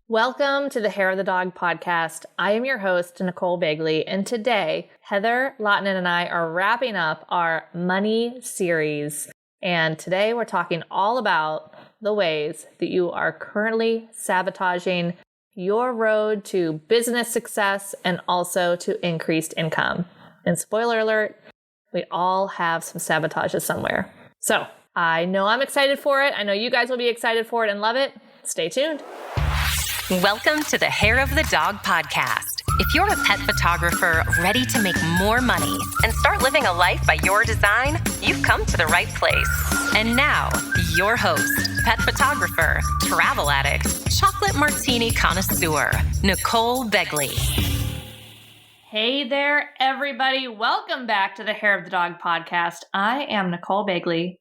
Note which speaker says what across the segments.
Speaker 1: Welcome to the Hair of the Dog podcast. I am your host, Nicole Begley, and today, Heather Lottinen and I are wrapping up our money series. And today we're talking all about the ways that you are currently sabotaging your road to business success and also to increased income. And spoiler alert, we all have some sabotages somewhere. So I know I'm excited for it. I know you guys will be excited for it and love it. Stay tuned.
Speaker 2: Welcome to the Hair of the Dog podcast. If you're a pet photographer ready to make more money and start living a life by your design, you've come to the right place. And now, your host, pet photographer, travel addict, chocolate martini connoisseur, Nicole Begley.
Speaker 1: Hey there, everybody. Welcome back to the Hair of the Dog podcast. I am Nicole Begley.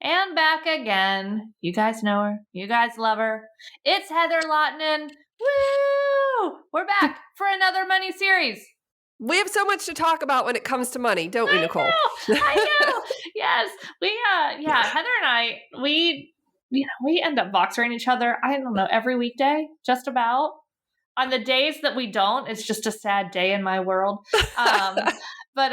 Speaker 1: And back again. You guys know her. You guys love her. It's Heather Lottinen. Woo! We're back for another money series.
Speaker 3: We have so much to talk about when it comes to money, don't we, Nicole?
Speaker 1: I know. Yes. Heather and I, we end up boxering each other, I don't know, every weekday, just about. On the days that we don't, it's just a sad day in my world. But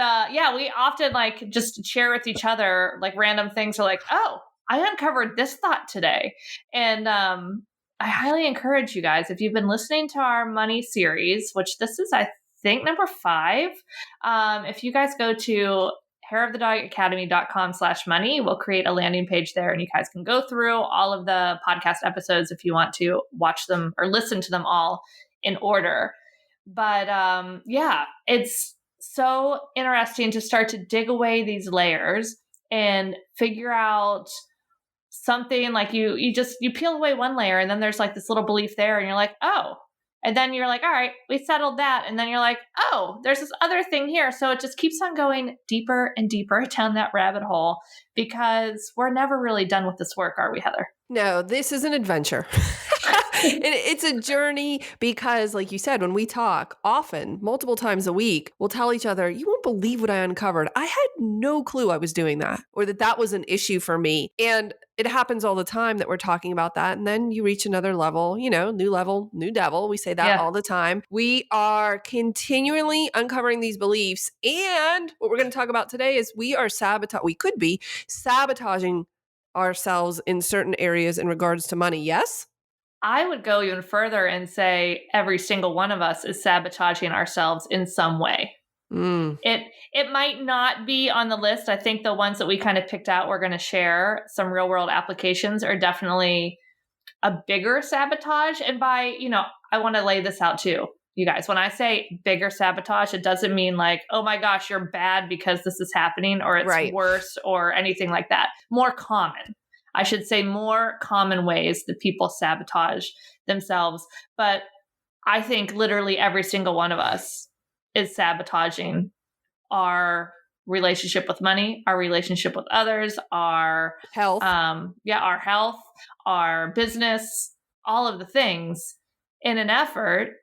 Speaker 1: we often just share with each other random things. We're like, oh, I uncovered this thought today. And I highly encourage you guys, if you've been listening to our money series, which this is, I think, number 5. If you guys go to hairofthedogacademy.com/money, we'll create a landing page there and you guys can go through all of the podcast episodes if you want to watch them or listen to them all in order. But it's so interesting to start to dig away these layers and figure out something. Like you peel away one layer and then there's this little belief there and you're like, oh, and then you're like, all right, we settled that. And then you're like, oh, there's this other thing here. So it just keeps on going deeper and deeper down that rabbit hole because we're never really done with this work, are we, Heather?
Speaker 3: No, this is an adventure. It's a journey because, like you said, when we talk often, multiple times a week, we'll tell each other, you won't believe what I uncovered. I had no clue I was doing that or that was an issue for me. And it happens all the time that we're talking about that. And then you reach another level, new level, new devil. We say that all the time. We are continually uncovering these beliefs. And what we're going to talk about today is we could be sabotaging ourselves in certain areas in regards to money. Yes?
Speaker 1: I would go even further and say every single one of us is sabotaging ourselves in some way. It might not be on the list. I think the ones that we kind of picked out, we're going to share some real world applications are definitely a bigger sabotage. And by, I want to lay this out too, you guys. When I say bigger sabotage, it doesn't mean oh my gosh, you're bad because this is happening or it's worse or anything like that. More common. I should say more common ways that people sabotage themselves. But I think literally every single one of us is sabotaging our relationship with money, our relationship with others, our
Speaker 3: health,
Speaker 1: our health, our business, all of the things in an effort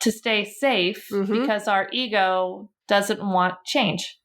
Speaker 1: to stay safe because our ego doesn't want change.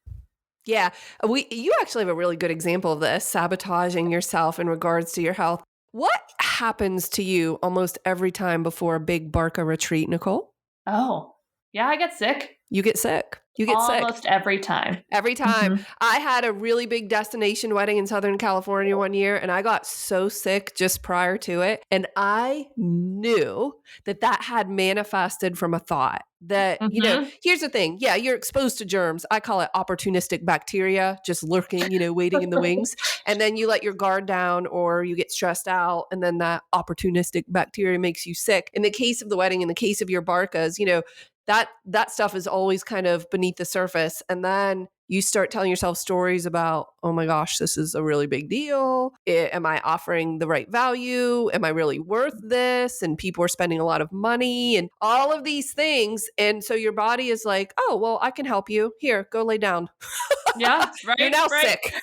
Speaker 3: Yeah, you actually have a really good example of this, sabotaging yourself in regards to your health. What happens to you almost every time before a big Barca retreat, Nicole?
Speaker 1: Oh, yeah, I get sick.
Speaker 3: You get sick.
Speaker 1: Almost every time.
Speaker 3: Every time. I had a really big destination wedding in Southern California one year, and I got so sick just prior to it. And I knew that had manifested from a thought that, here's the thing. Yeah, you're exposed to germs. I call it opportunistic bacteria, just lurking, waiting in the wings. And then you let your guard down or you get stressed out. And then that opportunistic bacteria makes you sick. In the case of the wedding, in the case of your Barcas, that stuff is always kind of beneath the surface. And then you start telling yourself stories about, oh my gosh, this is a really big deal. Am I offering the right value? Am I really worth this? And people are spending a lot of money and all of these things. And so your body is like, oh, well, I can help you. Here, go lay down.
Speaker 1: Yeah, right.
Speaker 3: You're now sick.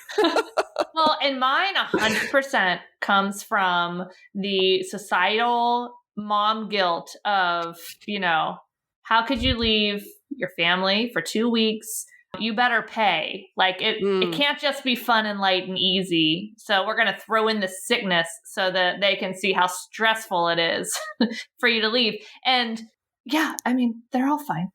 Speaker 1: Well, and mine 100% comes from the societal mom guilt of, how could you leave your family for 2 weeks you better pay. Like it can't just be fun and light and easy. So we're going to throw in the sickness so that they can see how stressful it is for you to leave. And yeah, I mean, they're all fine.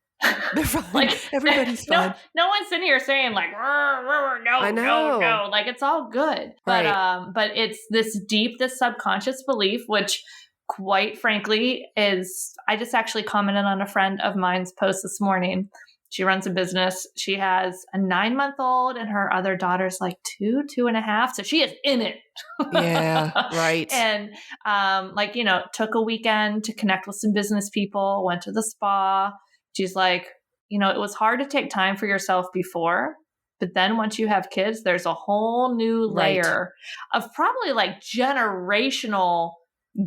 Speaker 3: They're fine. Like, everybody's fine.
Speaker 1: No one's sitting here saying like, no. Like, it's all good. But it's this subconscious belief, which quite frankly I just actually commented on a friend of mine's post this morning. She runs a business. She has a 9-month-old and her other daughter's like 2.5. So she is in it.
Speaker 3: Yeah, right.
Speaker 1: And took a weekend to connect with some business people, went to the spa. She's like, it was hard to take time for yourself before, but then once you have kids, there's a whole new layer of probably like generational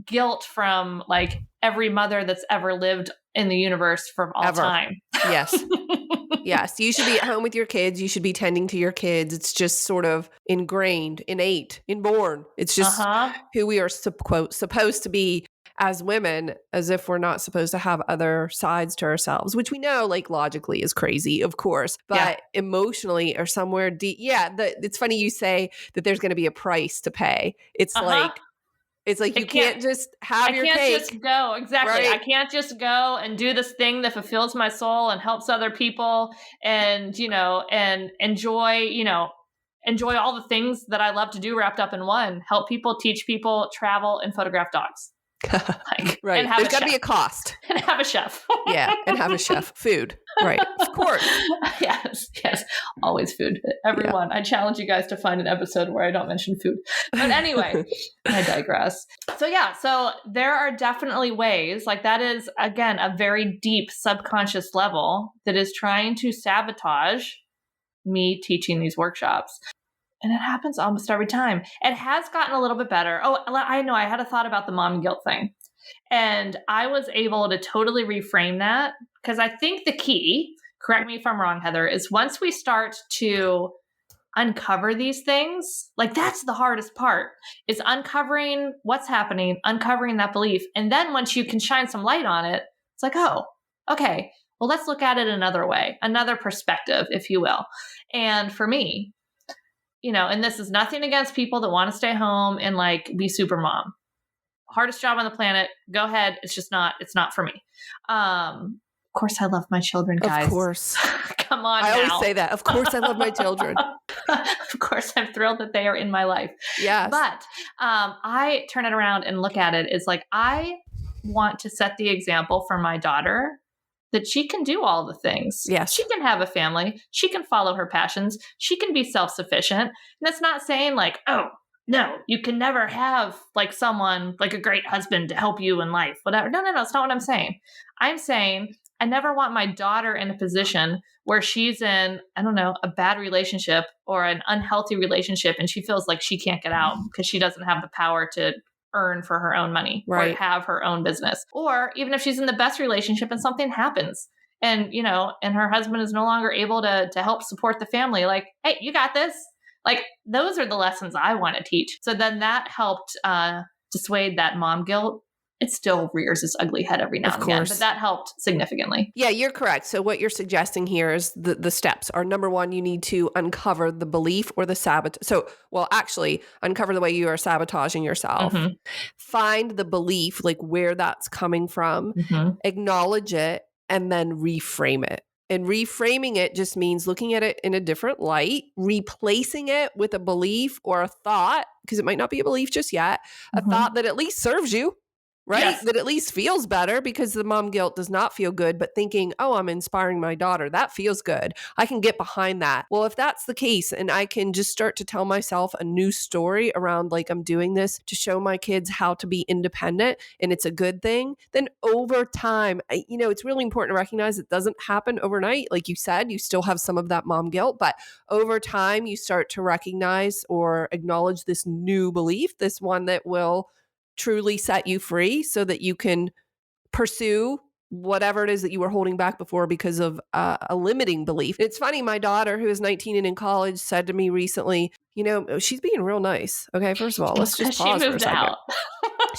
Speaker 1: guilt from like every mother that's ever lived in the universe from all time.
Speaker 3: Yes. Yes. You should be at home with your kids. You should be tending to your kids. It's just sort of ingrained, innate, inborn. It's just who we are, quote, supposed to be as women, as if we're not supposed to have other sides to ourselves, which we know like logically is crazy, of course, but emotionally or somewhere deep. Yeah. It's funny you say that there's going to be a price to pay. It's like you can't just have your cake. I can't just go. Exactly. Right? I can't just go and do this thing that fulfills my soul and helps other people and, and enjoy all the things that I love to do wrapped up in one. Help people, teach people, travel, and photograph dogs. Right. There's got to be a cost. And have a chef. Yeah. And have a chef. Food. Right. Of course. Yes. Always food. Everyone. I challenge you guys to find an episode where I don't mention food. But anyway, I digress. So there are definitely ways, like that is, again, a very deep subconscious level that is trying to sabotage me teaching these workshops. And it happens almost every time. It has gotten a little bit better. Oh, I know. I had a thought about the mom guilt thing. And I was able to totally reframe that because I think the key, correct me if I'm wrong, Heather, is once we start to uncover these things, like that's the hardest part, is uncovering what's happening, uncovering that belief. And then once you can shine some light on it, it's like, oh, okay, well, let's look at it another way, another perspective, if you will. And for me, and this is nothing against people that want to stay home and like be super mom. Hardest job on the planet. Go ahead. It's not for me. Of course, I love my children, guys. Of course. Come on. I always say that. Of course, I love my children. Of course, I'm thrilled that they are in my life. Yes. But I turn it around and look at it as like, I want to set the example for my daughter that she can do all the things. Yes. She can have a family. She can follow her passions. She can be self-sufficient. And that's not saying like, oh, no, you can never have like someone like a great husband to help you in life, whatever. No. It's not what I'm saying. I'm saying I never want my daughter in a position where she's in, I don't know, a bad relationship or an unhealthy relationship. And she feels like she can't get out because she doesn't have the power to earn for her own money or have her own business. Or even if she's in the best relationship and something happens and, and her husband is no longer able to help support the family, like, hey, you got this. Like, those are the lessons I want to teach. So then that helped dissuade that mom guilt. It still rears its ugly head every now and again, but that helped significantly. Yeah, you're correct. So what you're suggesting here is the steps are, number one, you need to uncover the belief or the sabotage. So, actually uncover the way you are sabotaging yourself. Mm-hmm. Find the belief, like where that's coming from, acknowledge it, and then reframe it. And reframing it just means looking at it in a different light, replacing it with a belief or a thought, because it might not be a belief just yet, a thought that at least serves you. Right? Yes. That at least feels better, because the mom guilt does not feel good, but thinking, oh, I'm inspiring my daughter, that feels good. I can get behind that. Well, if that's the case, and I can just start to tell myself a new story around like I'm doing this to show my kids how to be independent and it's a good thing, then over time, it's really important to recognize it doesn't happen overnight. Like you said, you still have some of that mom guilt, but over time you start to recognize or acknowledge this new belief, this one that will truly set you free so that you can pursue whatever it is that you were holding back before because of a limiting belief. It's funny, my daughter, who is 19 and in college, said to me recently, she's being real nice. Okay, first of all, let's just pause for a second.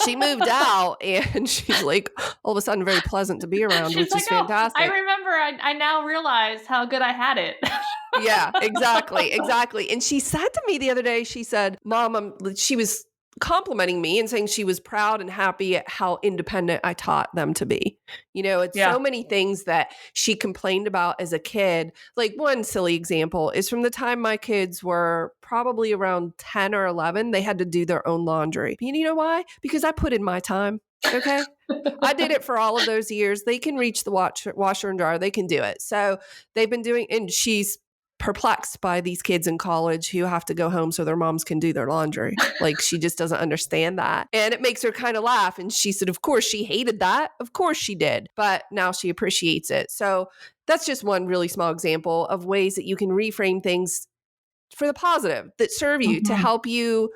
Speaker 3: She moved out and she's like all of a sudden very pleasant to be around, which is fantastic. I remember, I now realize how good I had it. Yeah, exactly. And she said to me the other day, she said, Mom, she was complimenting me and saying she was proud and happy at how independent I taught them to be. It's so many things that she complained about as a kid. Like one silly example is from the time my kids were probably around 10 or 11, they had to do their own laundry. And you know why? Because I put in my time. Okay. I did it for all of those years. They can reach the washer and dryer. They can do it. So they've been doing, and she's perplexed by these kids in college who have to go home so their moms can do their laundry. Like she just doesn't understand that. And it makes her kind of laugh. And she said, of course she hated that. Of course she did. But now she appreciates it. So that's just one really small example of ways that you can reframe things for the positive that serve you to help you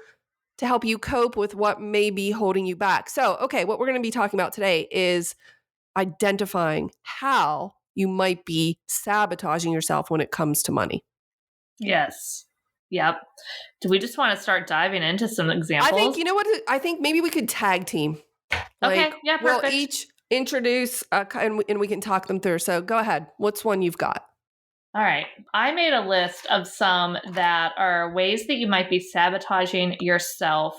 Speaker 3: cope with what may be holding you back. So, okay, what we're going to be talking about today is identifying how you might be sabotaging yourself when it comes to money.
Speaker 1: Yes. Yep. Do we just want to start diving into some examples?
Speaker 3: I think, you know what? I think maybe we could tag team.
Speaker 1: Okay. Yeah, perfect.
Speaker 3: We'll each introduce and we can talk them through. So go ahead. What's one you've got?
Speaker 1: All right. I made a list of some that are ways that you might be sabotaging yourself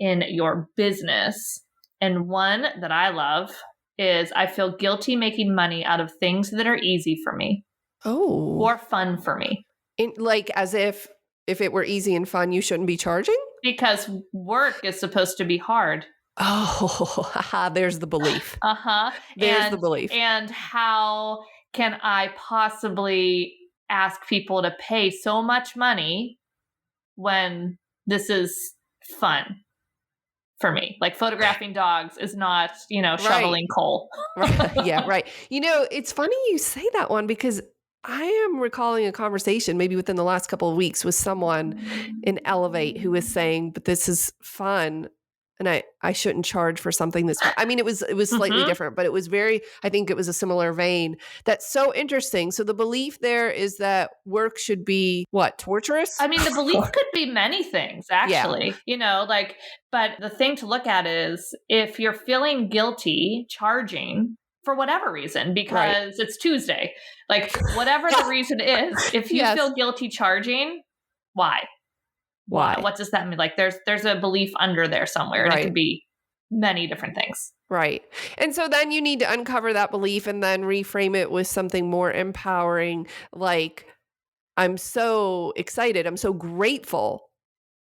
Speaker 1: in your business. And one that I love is I feel guilty making money out of things that are easy for me.
Speaker 3: Oh.
Speaker 1: Or fun for me.
Speaker 3: Like as if it were easy and fun, you shouldn't be charging?
Speaker 1: Because work is supposed to be hard.
Speaker 3: Oh, there's the belief. There's the belief.
Speaker 1: And how can I possibly ask people to pay so much money when this is fun for me? Like photographing dogs is not, shoveling coal.
Speaker 3: Right. Yeah, right. It's funny you say that one because I am recalling a conversation maybe within the last couple of weeks with someone in Elevate who was saying, but this is fun. And I shouldn't charge for something that's fun. I mean, it was slightly different, but it was I think it was a similar vein. That's so interesting. So the belief there is that work should be what? Torturous?
Speaker 1: I mean, the belief could be many things, actually, but the thing to look at is if you're feeling guilty charging for whatever reason, because it's Tuesday, like whatever the reason is, if you feel guilty charging, why? Why? What does that mean? Like there's a belief under there somewhere, and it could be many different things.
Speaker 3: Right. And so then you need to uncover that belief and then reframe it with something more empowering. Like, I'm so excited. I'm so grateful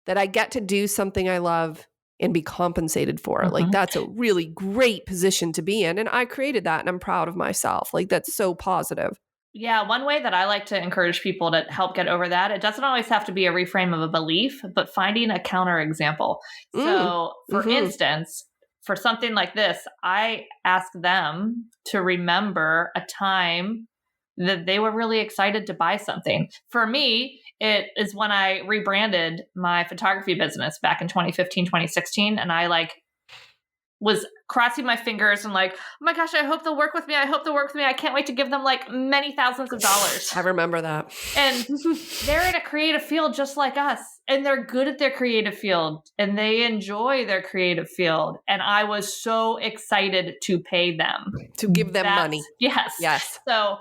Speaker 3: that I get to do something I love and be compensated for it. Like that's a really great position to be in. And I created that and I'm proud of myself. Like that's so positive.
Speaker 1: Yeah, one way that I like to encourage people to help get over that, it doesn't always have to be a reframe of a belief, but finding a counterexample. So, for instance, for something like this, I ask them to remember a time that they were really excited to buy something. For me, it is when I rebranded my photography business back in 2015, 2016, and I was crossing my fingers and oh my gosh, I hope they'll work with me. I can't wait to give them many thousands of dollars.
Speaker 3: I remember that.
Speaker 1: And they're in a creative field just like us. And they're good at their creative field and they enjoy their creative field. And I was so excited to pay them.
Speaker 3: To give them money.
Speaker 1: Yes. So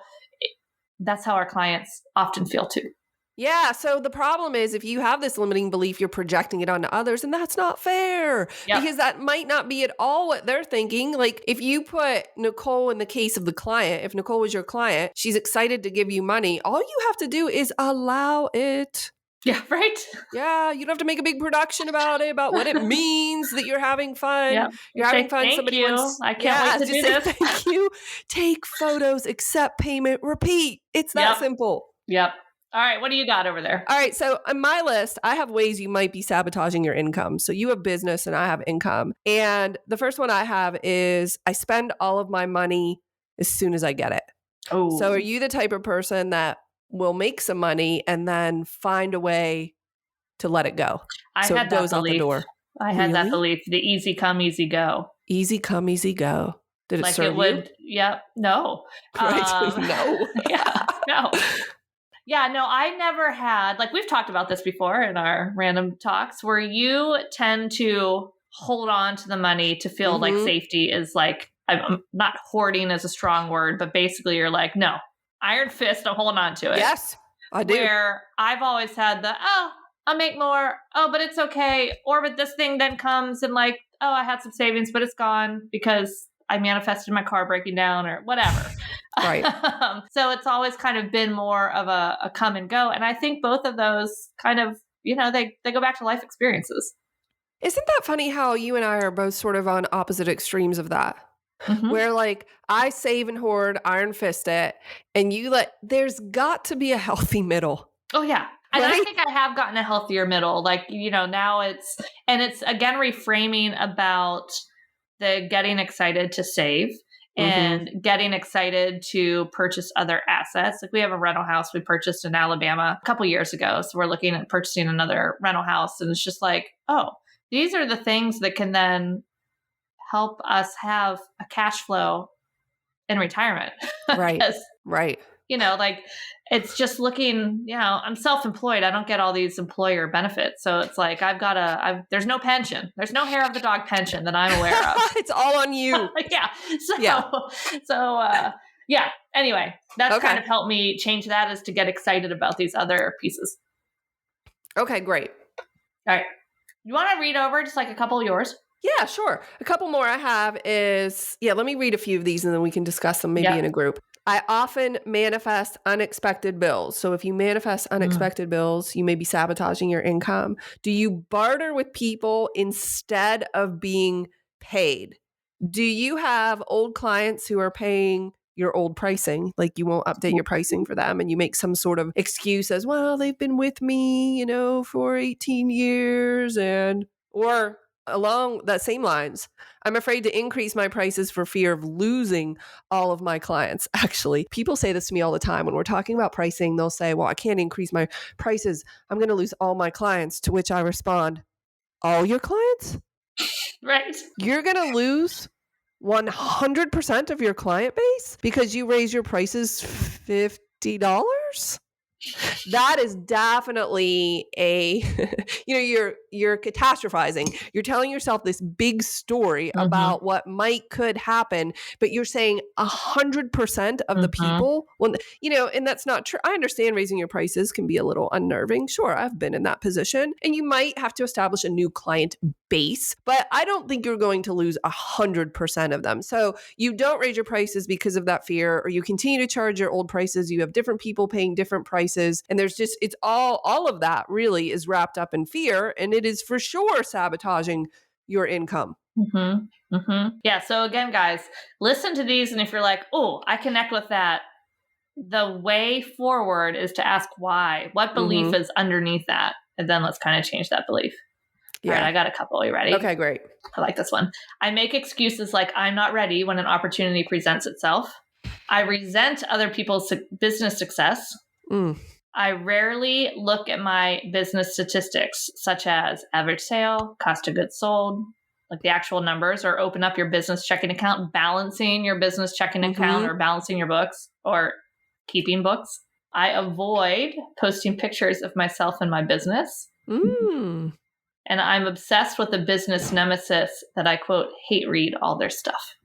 Speaker 1: that's how our clients often feel too.
Speaker 3: Yeah. So the problem is if you have this limiting belief, you're projecting it onto others and that's not fair because that might not be at all what they're thinking. Like if you put Nicole in the case of the client, if Nicole was your client, she's excited to give you money. All you have to do is allow it.
Speaker 1: Yeah. Right.
Speaker 3: Yeah. You don't have to make a big production about it, about what it means that you're having fun.
Speaker 1: Yeah.
Speaker 3: You're having fun. Somebody wants.
Speaker 1: I can't wait to do this.
Speaker 3: Thank you. Take photos, accept payment, repeat. It's that simple.
Speaker 1: Yep. All right. What do you got over there?
Speaker 3: All right. So on my list, I have ways you might be sabotaging your income. So you have business and I have income. And the first one I have is I spend all of my money as soon as I get it.
Speaker 1: Oh.
Speaker 3: So are you the type of person that will make some money and then find a way to let it go?
Speaker 1: I had that belief. I had that belief. The easy come, easy go.
Speaker 3: Easy come, easy go. Did it serve you?
Speaker 1: Yeah. No.
Speaker 3: Right. No.
Speaker 1: Yeah. No. Yeah, no, I never had, we've talked about this before in our random talks, where you tend to hold on to the money to feel like safety is I'm not hoarding is a strong word, but basically you're no, iron fist, I'm holding on to it.
Speaker 3: Yes, I do.
Speaker 1: Where I've always had I'll make more. Oh, but it's okay. Or but this thing then comes and like, oh, I had some savings, but it's gone because I manifested my car breaking down or whatever.
Speaker 3: Right.
Speaker 1: So it's always kind of been more of a come and go. And I think both of those kind of, they go back to life experiences.
Speaker 3: Isn't that funny how you and I are both sort of on opposite extremes of that? Mm-hmm. Where like I save and hoard, iron fist it, and there's got to be a healthy middle.
Speaker 1: Oh, yeah. And right? I think I have gotten a healthier middle. Like, now it's again reframing about the getting excited to save and getting excited to purchase other assets. Like we have a rental house we purchased in Alabama a couple years ago. So we're looking at purchasing another rental house. And it's just like, oh, these are the things that can then help us have a cash flow in retirement.
Speaker 3: Right. Right.
Speaker 1: Like it's just looking, I'm self-employed. I don't get all these employer benefits. So it's like, there's no pension. There's no hair of the dog pension that I'm aware of.
Speaker 3: It's all on you.
Speaker 1: Yeah. So anyway, that's kind of helped me change that, is to get excited about these other pieces.
Speaker 3: Okay, great.
Speaker 1: All right. You want to read over just like a couple of yours?
Speaker 3: Yeah, sure. A couple more I have is, let me read a few of these and then we can discuss them maybe in a group. I often manifest unexpected bills. So if you manifest unexpected bills, you may be sabotaging your income. Do you barter with people instead of being paid? Do you have old clients who are paying your old pricing? Like you won't update your pricing for them and you make some sort of excuse as, well, they've been with me, for 18 years or along that same lines, I'm afraid to increase my prices for fear of losing all of my clients. Actually, people say this to me all the time when we're talking about pricing. They'll say, well, I can't increase my prices. I'm going to lose all my clients. To which I respond, all your clients?
Speaker 1: Right.
Speaker 3: You're going to lose 100% of your client base because you raise your prices $50? That is definitely you're catastrophizing. You're telling yourself this big story about what could happen, but you're saying 100% of the people, and that's not true. I understand raising your prices can be a little unnerving. Sure, I've been in that position, and you might have to establish a new client base, but I don't think you're going to lose 100% of them. So you don't raise your prices because of that fear, or you continue to charge your old prices. You have different people paying different prices. And there's just, it's all of that really is wrapped up in fear, and it is for sure sabotaging your income.
Speaker 1: Yeah. So again, guys, listen to these. And if you're like, oh, I connect with that, the way forward is to ask why, what belief is underneath that? And then let's kind of change that belief. Yeah. All right. I got a couple. Are you ready?
Speaker 3: Okay, great.
Speaker 1: I like this one. I make excuses like I'm not ready when an opportunity presents itself. I resent other people's business success. I rarely look at my business statistics, such as average sale, cost of goods sold, like the actual numbers, or open up your business checking account, balancing your business checking account, or balancing your books, or keeping books. I avoid posting pictures of myself and my business. And I'm obsessed with a business nemesis that I, quote, hate read all their stuff.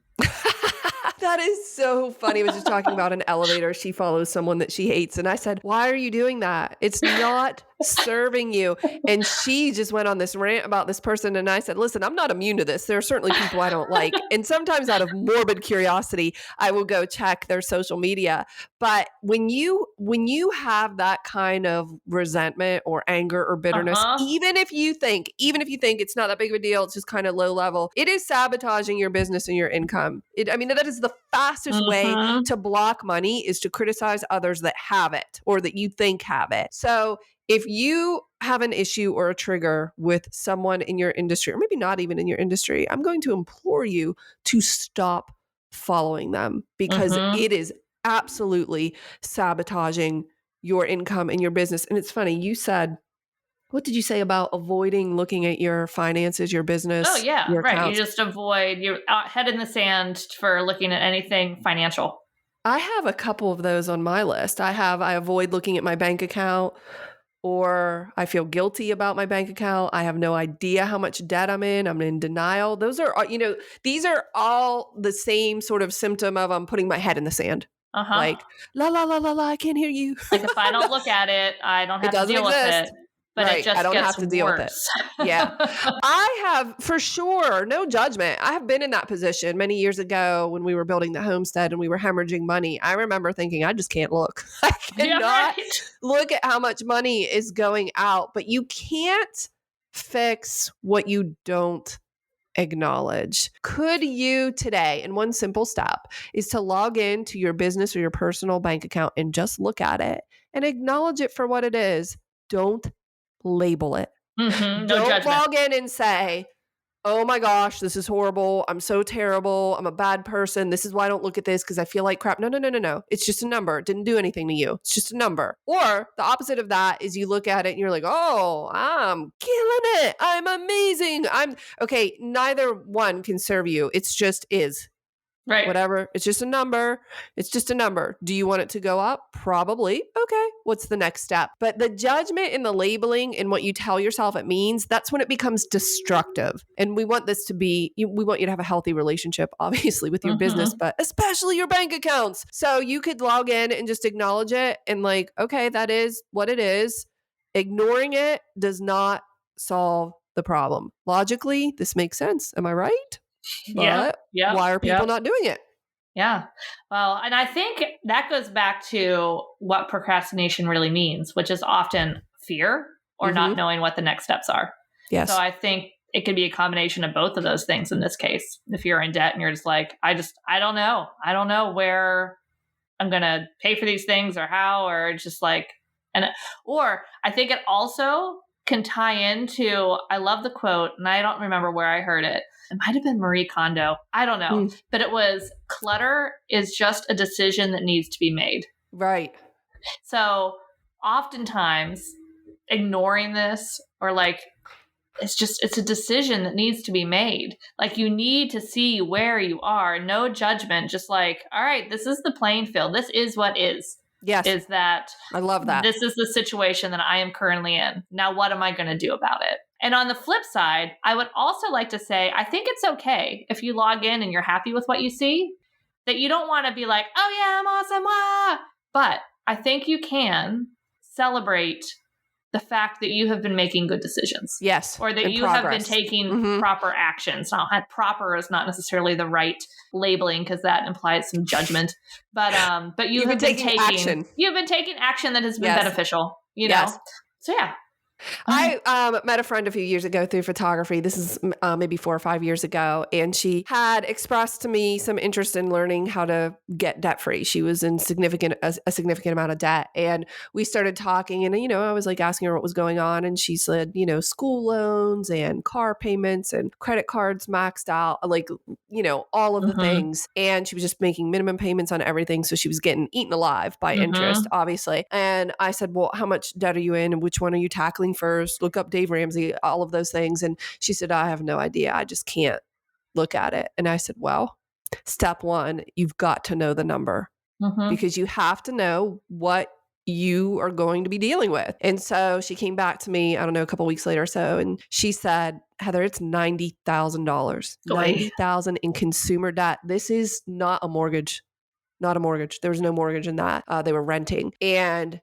Speaker 3: That is so funny. I was just talking about an elevator. She follows someone that she hates. And I said, why are you doing that? It's not serving you. And she just went on this rant about this person. And I said, listen, I'm not immune to this. There are certainly people I don't like. And sometimes out of morbid curiosity, I will go check their social media. But when you have that kind of resentment or anger or bitterness, even if you think it's not that big of a deal, it's just kind of low level, it is sabotaging your business and your income. That is the fastest way to block money, is to criticize others that have it or that you think have it. So if you have an issue or a trigger with someone in your industry, or maybe not even in your industry, I'm going to implore you to stop following them, because it is absolutely sabotaging your income and your business. And it's funny, you said, what did you say about avoiding looking at your finances, your business?
Speaker 1: Oh, yeah, right.
Speaker 3: Accounts?
Speaker 1: You just avoid, your head in the sand for looking at anything financial.
Speaker 3: I have a couple of those on my list. I avoid looking at my bank account, or I feel guilty about my bank account. I have no idea how much debt I'm in denial. Those are, these are all the same sort of symptom of I'm putting my head in the sand. Like, la, la, la, la, la, I can't hear you.
Speaker 1: Like, if I don't look at it, I don't have to deal with it. But it just
Speaker 3: I don't
Speaker 1: gets
Speaker 3: have to deal with it. Yeah. I have, for sure, no judgment. I have been in that position many years ago when we were building the homestead and we were hemorrhaging money. I remember thinking, I just can't look. I cannot look at how much money is going out. But you can't fix what you don't acknowledge. Could you today, in one simple step, is to log into your business or your personal bank account and just look at it and acknowledge it for what it is. Don't label it.
Speaker 1: No
Speaker 3: Don't
Speaker 1: judgment.
Speaker 3: log in and say, oh my gosh, this is horrible. I'm so terrible. I'm a bad person. This is why I don't look at this because I feel like crap. No. It's just a number. It didn't do anything to you. It's just a number. Or the opposite of that is you look at it and you're like, oh, I'm killing it. I'm amazing. Okay. Neither one can serve you. It's just is.
Speaker 1: Right.
Speaker 3: Whatever. It's just a number. It's just a number. Do you want it to go up? Probably. Okay. What's the next step? But the judgment and the labeling and what you tell yourself it means, that's when it becomes destructive. And we want this to be, we want you to have a healthy relationship, obviously, with your business, but especially your bank accounts. So you could log in and just acknowledge it and like, okay, that is what it is. Ignoring it does not solve the problem. Logically, this makes sense. Am I right? But why are people not doing it?
Speaker 1: Yeah. Well, and I think that goes back to what procrastination really means, which is often fear or not knowing what the next steps are.
Speaker 3: Yes.
Speaker 1: So I think it could be a combination of both of those things in this case. If you're in debt and you're just like, I don't know. I don't know where I'm going to pay for these things or how, or just like, or I think it also can tie into, I love the quote and I don't remember where I heard it. It might have been Marie Kondo. I don't know. But it was, clutter is just a decision that needs to be made.
Speaker 3: Right.
Speaker 1: So oftentimes ignoring this or like, it's a decision that needs to be made. Like you need to see where you are. No judgment. Just like, all right, this is the playing field. This is what is.
Speaker 3: Yes.
Speaker 1: Is that.
Speaker 3: I love that.
Speaker 1: This is the situation that I am currently in. Now, what am I going to do about it? And on the flip side, I would also like to say, I think it's okay if you log in and you're happy with what you see, that you don't want to be like, oh yeah, I'm awesome. Wah! But I think you can celebrate the fact that you have been making good decisions.
Speaker 3: Yes.
Speaker 1: Or that you have been taking proper actions. Now, proper is not necessarily the right labeling because that implies some judgment. But you've been taking action. You've been taking action that has been beneficial, you know? So yeah.
Speaker 3: I met a friend a few years ago through photography. This is maybe 4 or 5 years ago. And she had expressed to me some interest in learning how to get debt free. She was in a significant amount of debt. And we started talking and, I was like asking her what was going on. And she said, school loans and car payments and credit cards maxed out, like, all of the things. And she was just making minimum payments on everything. So she was getting eaten alive by interest, obviously. And I said, well, how much debt are you in and which one are you tackling first? Look up Dave Ramsey, all of those things. And she said, I have no idea. I just can't look at it. And I said, well, step one, you've got to know the number because you have to know what you are going to be dealing with. And so she came back to me, I don't know, a couple of weeks later or so. And she said, Heather, it's $90,000, $90,000 in consumer debt. This is not a mortgage, There was no mortgage in that. They were renting and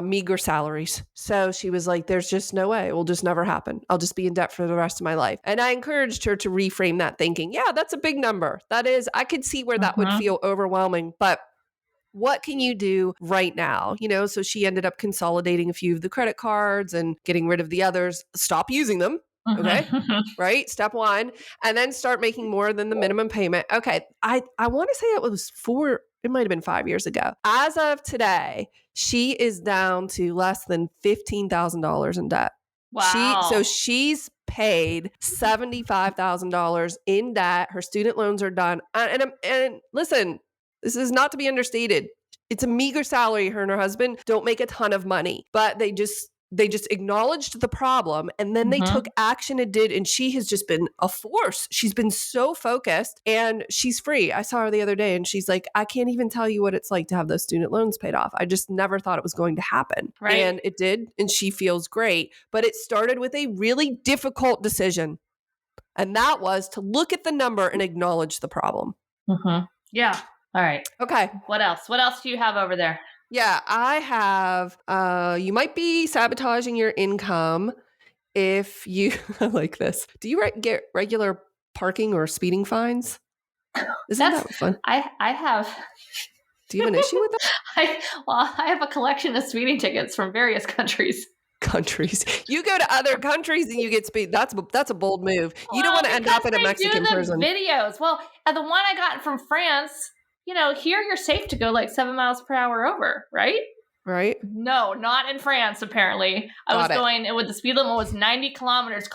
Speaker 3: meager salaries. So she was like, there's just no way. It will just never happen. I'll just be in debt for the rest of my life. And I encouraged her to reframe that thinking. Yeah, that's a big number. That is, I could see where that would feel overwhelming, but what can you do right now? So she ended up consolidating a few of the credit cards and getting rid of the others. Stop using them. Okay. Right. Step one. And then start making more than the minimum payment. Okay. I want to say it might have been 5 years ago. As of today, she is down to less than $15,000 in debt.
Speaker 1: Wow.
Speaker 3: So she's paid $75,000 in debt. Her student loans are done. And listen, this is not to be understated. It's a meager salary. Her and her husband don't make a ton of money, but they just acknowledged the problem and then they took action and did. And she has just been a force. She's been so focused and she's free. I saw her the other day and she's like, I can't even tell you what it's like to have those student loans paid off. I just never thought it was going to happen.
Speaker 1: Right.
Speaker 3: And it did. And she feels great. But it started with a really difficult decision. And that was to look at the number and acknowledge the problem.
Speaker 1: Yeah. All right.
Speaker 3: Okay.
Speaker 1: What else? What else do you have over there?
Speaker 3: Yeah, I have, you might be sabotaging your income if you, I like this. Do you get regular parking or speeding fines? Isn't that fun?
Speaker 1: I have.
Speaker 3: Do you have an issue with that?
Speaker 1: I have a collection of speeding tickets from various countries.
Speaker 3: You go to other countries and you get speed. That's a bold move. You don't want to end up in a Mexican prison.
Speaker 1: Videos. Well, the one I got from France, here you're safe to go like 7 miles per hour over, right?
Speaker 3: Right.
Speaker 1: No, not in France, apparently. I was going with the speed limit was 90 kilometers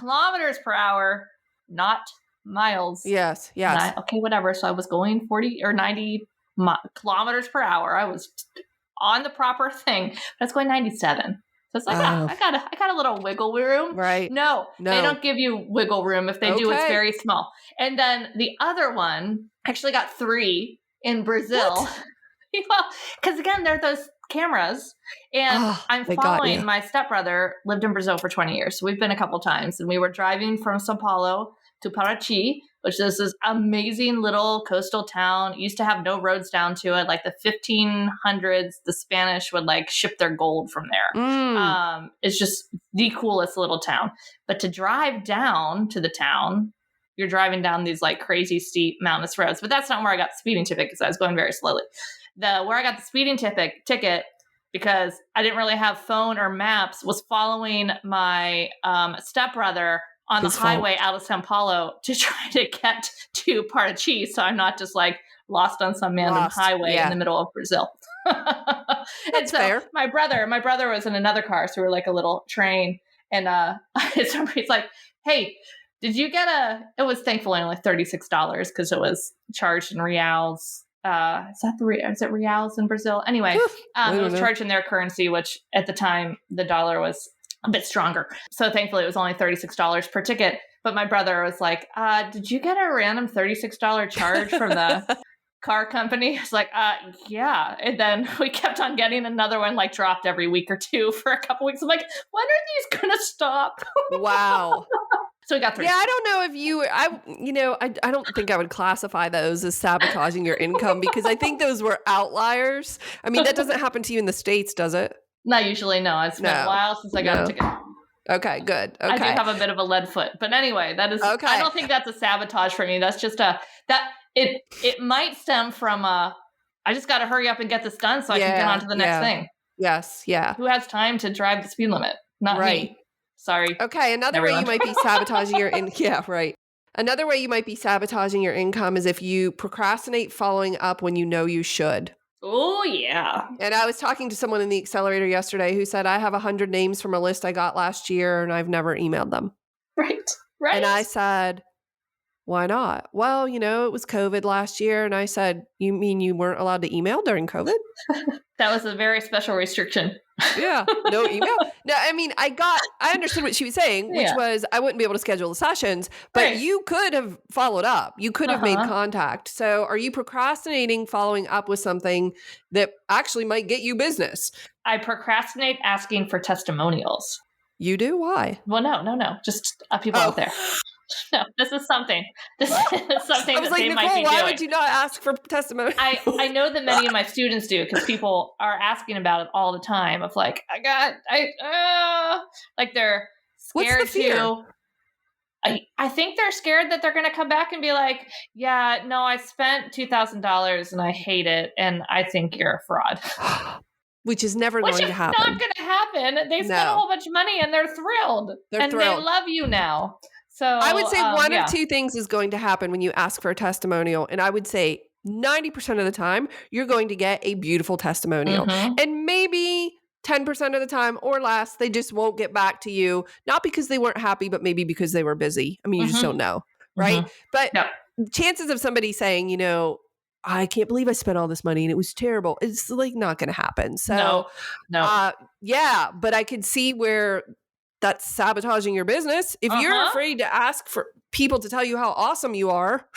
Speaker 1: per hour, not miles.
Speaker 3: Yes.
Speaker 1: Okay, whatever. So I was going 40 or 90 kilometers per hour. I was on the proper thing. But I was going 97. So it's like, I got a little wiggle room.
Speaker 3: Right.
Speaker 1: No, they don't give you wiggle room. If they do, it's very small. And then the other one, I actually got 3 in Brazil. Because again, they're those cameras. And I'm following my stepbrother, lived in Brazil for 20 years. So we've been a couple times. And we were driving from Sao Paulo to Paraty, which is this amazing little coastal town. It used to have no roads down to it. Like the 1500s, the Spanish would like ship their gold from there. It's just the coolest little town. But to drive down to the town, you're driving down these like crazy steep mountainous roads. But that's not where I got the speeding ticket because I was going very slowly. Where I got the speeding ticket, because I didn't really have phone or maps, was following my stepbrother on the highway out of Sao Paulo to try to get to Paraty, so I'm not just like lost on some random highway in the middle of Brazil.
Speaker 3: That's fair.
Speaker 1: My brother was in another car, so we were like a little train, and somebody's like, "Hey, did you get it was thankfully only $36 because it was charged in reals." Is it reals in Brazil? Anyway, it was charged in their currency, which at the time the dollar was a bit stronger. So thankfully it was only $36 per ticket. But my brother was like, did you get a random $36 charge from the car company? I was like, yeah. And then we kept on getting another one like dropped every week or two for a couple weeks. I'm like, when are these going to stop?
Speaker 3: Wow.
Speaker 1: So we got 3.
Speaker 3: Yeah, I don't know if I don't think I would classify those as sabotaging your income because I think those were outliers. I mean, that doesn't happen to you in the States, does it?
Speaker 1: Not usually, no. It's been a while since I got a ticket.
Speaker 3: Okay, good. Okay.
Speaker 1: I do have a bit of a lead foot. But anyway, that is okay. I don't think that's a sabotage for me. That's just it might stem from I just got to hurry up and get this done so I can get on to the next thing.
Speaker 3: Yes, yeah.
Speaker 1: Who has time to drive the speed limit? Not me. Sorry.
Speaker 3: Okay, another way you might be sabotaging your Another way you might be sabotaging your income is if you procrastinate following up when you know you should.
Speaker 1: Oh, yeah.
Speaker 3: And I was talking to someone in the accelerator yesterday who said, I have 100 names from a list I got last year and I've never emailed them.
Speaker 1: Right.
Speaker 3: And I said, why not? Well, it was COVID last year. And I said, you mean you weren't allowed to email during COVID?
Speaker 1: That was a very special restriction.
Speaker 3: Yeah. No email. No, I mean, I understood what she was saying, which was I wouldn't be able to schedule the sessions, but you could have followed up. You could have made contact. So are you procrastinating following up with something that actually might get you business?
Speaker 1: I procrastinate asking for testimonials.
Speaker 3: You do? Why?
Speaker 1: Well, no. Just people out there. No, this is something. I was
Speaker 3: like,
Speaker 1: they
Speaker 3: Nicole,
Speaker 1: might be
Speaker 3: why
Speaker 1: doing.
Speaker 3: would you not ask for testimony?
Speaker 1: I know that many of my students do because people are asking about it all the time. Of like, like they're scared.
Speaker 3: What's the fear?
Speaker 1: I think they're scared that they're going to come back and be like, yeah, no, I spent $2,000 and I hate it, and I think you're a fraud.
Speaker 3: Which is never going to happen.
Speaker 1: Which is not going to happen. They spent a whole bunch of money and they're thrilled. They love you now. So
Speaker 3: I would say one of two things is going to happen when you ask for a testimonial. And I would say 90% of the time, you're going to get a beautiful testimonial. Mm-hmm. And maybe 10% of the time or less, they just won't get back to you. Not because they weren't happy, but maybe because they were busy. I mean, you just don't know. Right. But chances of somebody saying, I can't believe I spent all this money and it was terrible. It's like not going to happen. So
Speaker 1: no.
Speaker 3: But I could see where that's sabotaging your business. If you're afraid to ask for people to tell you how awesome you are,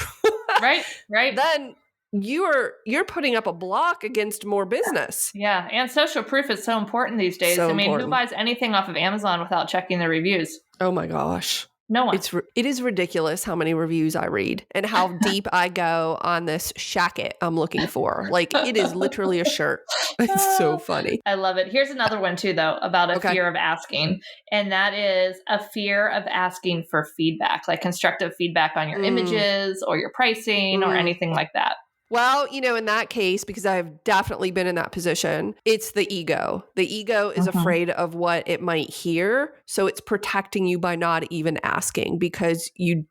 Speaker 1: right.
Speaker 3: Then you're putting up a block against more business.
Speaker 1: Yeah. And social proof is so important these days. Who buys anything off of Amazon without checking the reviews?
Speaker 3: Oh my gosh.
Speaker 1: No one.
Speaker 3: It is ridiculous how many reviews I read and how deep I go on this shacket I'm looking for. Like, it is literally a shirt. It's so funny.
Speaker 1: I love it. Here's another one too, though, about a fear of asking. And that is a fear of asking for feedback, like constructive feedback on your images or your pricing or anything like that.
Speaker 3: Well, in that case, because I've definitely been in that position, it's the ego. The ego is afraid of what it might hear. So it's protecting you by not even asking, because you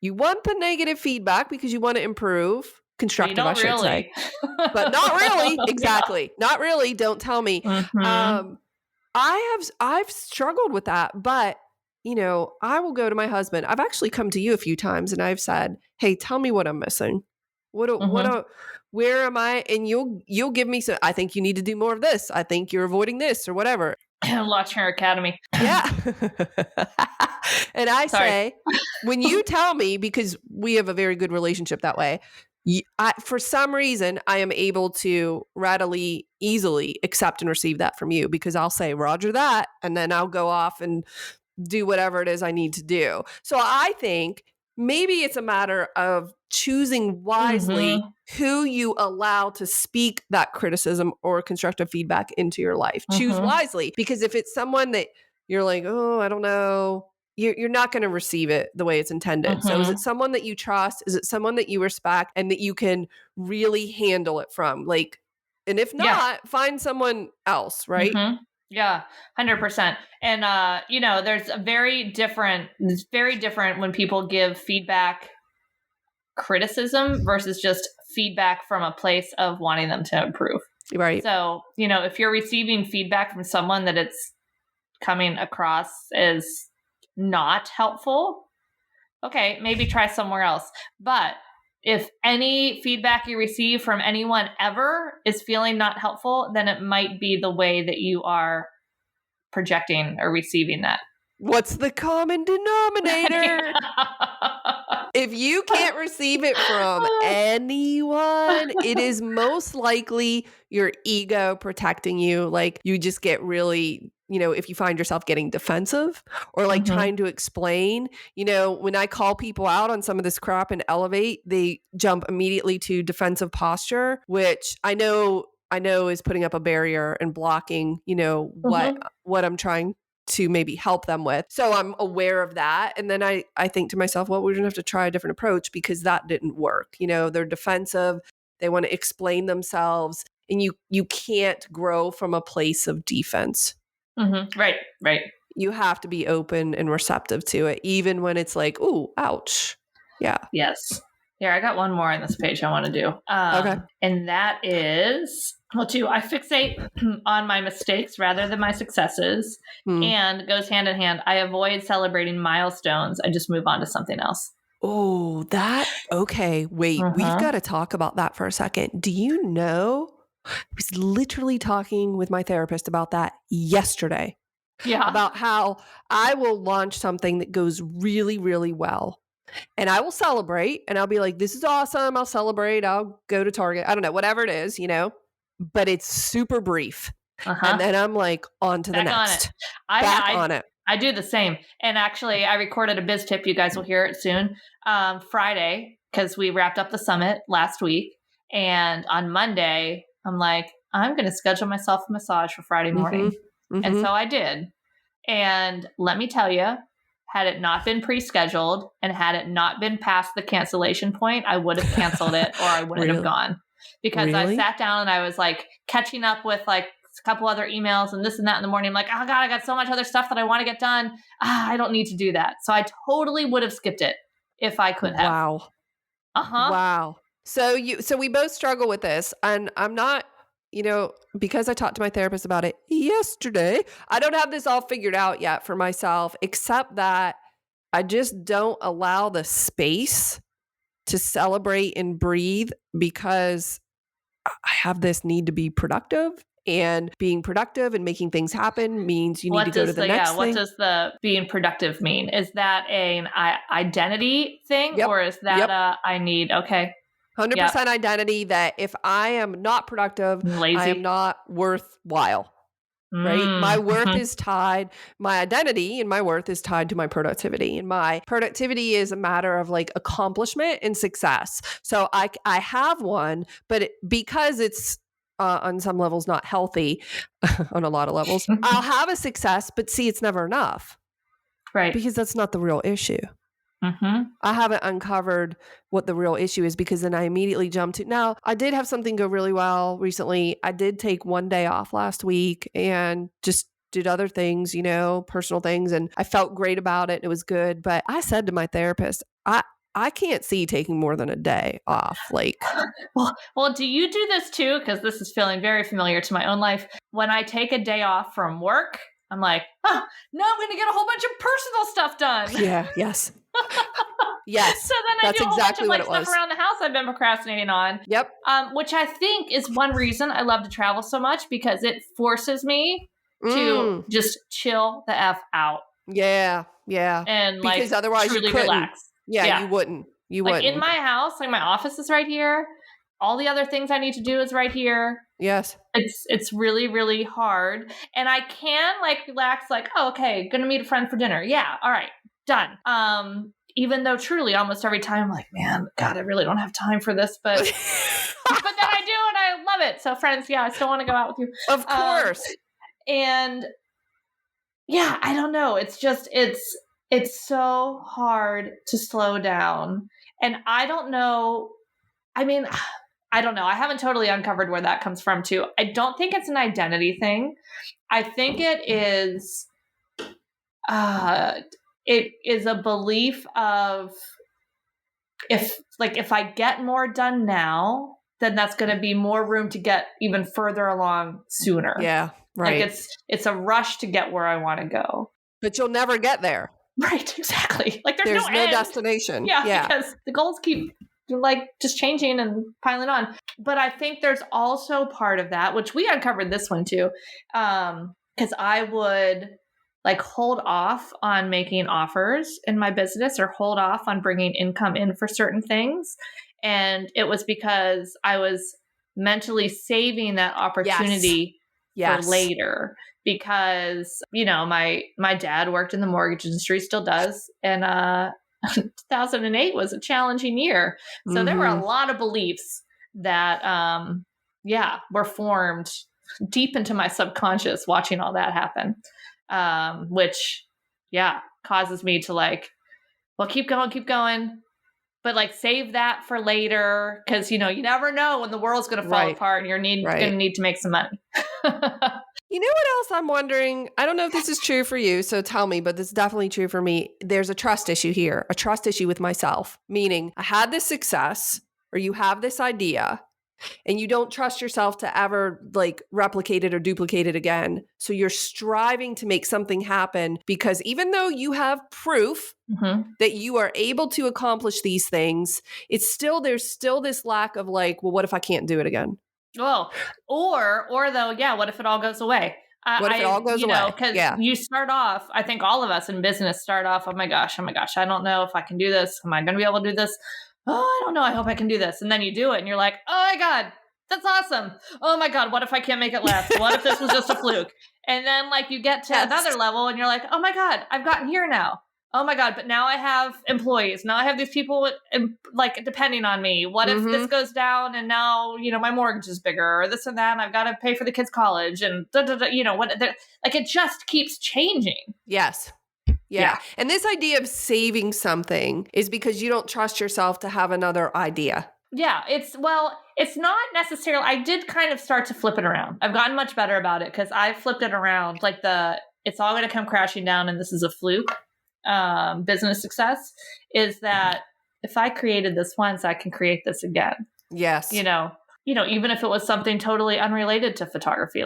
Speaker 3: want the negative feedback because you want to improve. Constructive, I should say. But not really. Exactly. Yeah. Not really. Don't tell me. I've struggled with that, but I will go to my husband. I've actually come to you a few times and I've said, "Hey, tell me what I'm missing. Where am I?" And you'll give me some, "I think you need to do more of this. I think you're avoiding this," or whatever.
Speaker 1: Launch Her Academy.
Speaker 3: Yeah. And I say, when you tell me, because we have a very good relationship that way, for some reason, I am able to readily, easily accept and receive that from you, because I'll say, "Roger that," and then I'll go off and do whatever it is I need to do. So I think maybe it's a matter of choosing wisely who you allow to speak that criticism or constructive feedback into your life. Choose wisely, because if it's someone that you're like, "Oh, I don't know," you're not going to receive it the way it's intended. So is it someone that you trust? Is it someone that you respect and that you can really handle it from? Like, and if not, find someone else, right?
Speaker 1: Yeah, 100%. And, it's very different when people give feedback, criticism versus just feedback from a place of wanting them to improve.
Speaker 3: Right.
Speaker 1: So, if you're receiving feedback from someone that it's coming across as not helpful, okay, maybe try somewhere else. But if any feedback you receive from anyone ever is feeling not helpful, then it might be the way that you are projecting or receiving that.
Speaker 3: What's the common denominator? If you can't receive it from anyone, it is most likely your ego protecting you. Like, you just get really, if you find yourself getting defensive or like trying to explain, when I call people out on some of this crap and Elevate, they jump immediately to defensive posture, which I know is putting up a barrier and blocking, what I'm trying to maybe help them with. So I'm aware of that. And then I think to myself, well, we're going to have to try a different approach, because that didn't work. They're defensive. They want to explain themselves, and you can't grow from a place of defense.
Speaker 1: Right.
Speaker 3: You have to be open and receptive to it, even when it's like, "Ooh, ouch." Yeah.
Speaker 1: Yes. Here, I got one more on this page I want to do. Okay. And that is, I fixate on my mistakes rather than my successes, and goes hand in hand. I avoid celebrating milestones. I just move on to something else.
Speaker 3: Oh, okay. Wait, we've got to talk about that for a second. Do you know, I was literally talking with my therapist about that yesterday. Yeah. About how I will launch something that goes really, really well. And I will celebrate, and I'll be like, "This is awesome. I'll celebrate. I'll go to Target." I don't know, whatever it is, but it's super brief. And then I'm like, on to the next. On it.
Speaker 1: I do the same. And actually, I recorded a biz tip. You guys will hear it soon. Friday, because we wrapped up the summit last week. And on Monday, I'm like, I'm going to schedule myself a massage for Friday morning. And so I did. And let me tell you, had it not been pre-scheduled and had it not been past the cancellation point, I would have canceled it, or I wouldn't have gone. Because I sat down and I was like catching up with like a couple other emails and this and that in the morning. I'm like, "Oh God, I got so much other stuff that I want to get done. I don't need to do that." So I totally would have skipped it if I could have.
Speaker 3: Wow. Wow. So we both struggle with this, and I'm not, because I talked to my therapist about it yesterday, I don't have this all figured out yet for myself, except that I just don't allow the space to celebrate and breathe, because I have this need to be productive, and being productive and making things happen means you need to go to the next thing.
Speaker 1: What does the being productive mean? Is that an identity thing, or is that I need,
Speaker 3: 100% identity, that if I am not productive, I am not worthwhile. right? My worth is tied, my identity and my worth is tied to my productivity. And my productivity is a matter of like accomplishment and success. So I have one, but because it's on some levels not healthy, on a lot of levels, I'll have a success, but see, it's never enough.
Speaker 1: Right.
Speaker 3: Because that's not the real issue. I haven't uncovered what the real issue is because then I immediately jumped to, now I did have something go really well recently. I did take one day off last week and just did other things, personal things. And I felt great about it. It was good. But I said to my therapist, I can't see taking more than a day off. Like,
Speaker 1: well, do you do this too? Because this is feeling very familiar to my own life. When I take a day off from work, I'm like, now I'm going to get a whole bunch of personal stuff done.
Speaker 3: Yeah. Yes. Yes.
Speaker 1: So then I do a whole bunch of stuff around the house I've been procrastinating on.
Speaker 3: Yep.
Speaker 1: Which I think is one reason I love to travel so much, because it forces me to just chill the F out.
Speaker 3: Yeah. Yeah.
Speaker 1: And
Speaker 3: because otherwise
Speaker 1: truly
Speaker 3: you couldn't.
Speaker 1: relax.
Speaker 3: Yeah, you wouldn't. You wouldn't.
Speaker 1: In my house, my office is right here. All the other things I need to do is right here.
Speaker 3: Yes.
Speaker 1: It's really, really hard. And I can relax, oh, okay, gonna meet a friend for dinner. Yeah, all right, done. Even though truly almost every time I'm like, man, God, I really don't have time for this, but but then I do and I love it. So friends, I still want to go out with you.
Speaker 3: Of course.
Speaker 1: And yeah, I don't know. It's just it's so hard to slow down. And I don't know. I mean, I don't know. I haven't totally uncovered where that comes from too. I don't think it's an identity thing. I think it is a belief of if I get more done now, then that's going to be more room to get even further along sooner.
Speaker 3: Yeah, right.
Speaker 1: It's a rush to get where I want to go.
Speaker 3: But you'll never get there.
Speaker 1: Right, exactly.
Speaker 3: There's no
Speaker 1: end.
Speaker 3: destination.
Speaker 1: Yeah, because the goals keep just changing and piling on. But I think there's also part of that, which we uncovered this one too, because I would hold off on making offers in my business or hold off on bringing income in for certain things. And it was because I was mentally saving that opportunity for later. Because, my dad worked in the mortgage industry, still does. And 2008 was a challenging year. So there were a lot of beliefs that, were formed deep into my subconscious watching all that happen. Which, causes me to keep going. But save that for later. Because, you never know when the world's going to fall apart and you're going to need to make some money.
Speaker 3: You know what else I'm wondering? I don't know if this is true for you, so tell me, but this is definitely true for me. There's a trust issue here, a trust issue with myself, meaning I had this success or you have this idea and you don't trust yourself to ever replicate it or duplicate it again. So you're striving to make something happen because even though you have proof that you are able to accomplish these things, there's still this lack of well, what if I can't do it again?
Speaker 1: Well, or though, what if it all goes away?
Speaker 3: What if it all goes away?
Speaker 1: Because you start off, I think all of us in business start off, oh my gosh, I don't know if I can do this. Am I going to be able to do this? Oh, I don't know. I hope I can do this. And then you do it and you're like, oh my God, that's awesome. Oh my God, what if I can't make it last? What if this was just a fluke? And then you get to another level and you're like, oh my God, I've gotten here now. Oh my God, but now I have employees. Now I have these people depending on me. What if this goes down and now, my mortgage is bigger or this and that and I've got to pay for the kids' college and it just keeps changing.
Speaker 3: Yes. Yeah. And this idea of saving something is because you don't trust yourself to have another idea.
Speaker 1: Yeah, it's not necessarily, I did kind of start to flip it around. I've gotten much better about it because I flipped it around it's all going to come crashing down and this is a fluke. Business success is that if I created this once, I can create this again.
Speaker 3: Yes.
Speaker 1: Even if it was something totally unrelated to photography,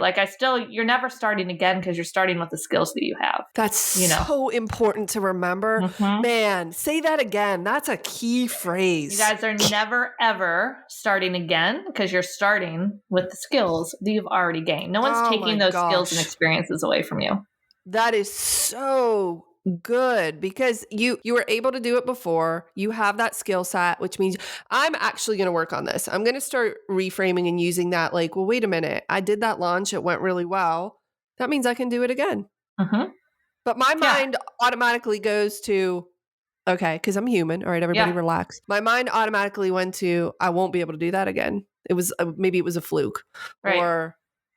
Speaker 1: you're never starting again because you're starting with the skills that you have.
Speaker 3: That's so important to remember. Man, say that again. That's a key phrase.
Speaker 1: You guys are never, ever starting again because you're starting with the skills that you've already gained. No one's taking those skills and experiences away from you.
Speaker 3: That is so good because you were able to do it before. You have that skill set, which means I'm actually going to work on this. I'm going to start reframing and using that well, wait a minute. I did that launch. It went really well. that means I can do it again.
Speaker 1: Mm-hmm.
Speaker 3: But my mind automatically goes to, okay, because I'm human. All right, everybody relax. My mind automatically went to, I won't be able to do that again. It was maybe it was a fluke, or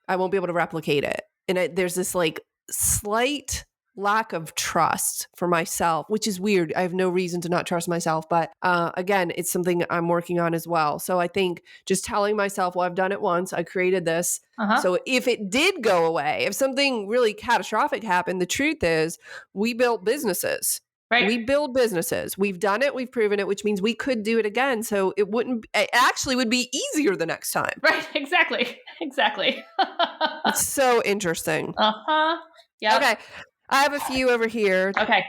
Speaker 3: I won't be able to replicate it. And there's this like slight lack of trust for myself, which is weird. I have no reason to not trust myself. But again, it's something I'm working on as well. So I think just telling myself, well, I've done it once. I created this. So if it did go away, if something really catastrophic happened, the truth is we built businesses. Right. We build businesses. We've done it. We've proven it, which means we could do it again. So it actually would be easier the next time.
Speaker 1: Right. Exactly.
Speaker 3: It's so interesting.
Speaker 1: Yeah.
Speaker 3: Okay. I have a few over here.
Speaker 1: Okay.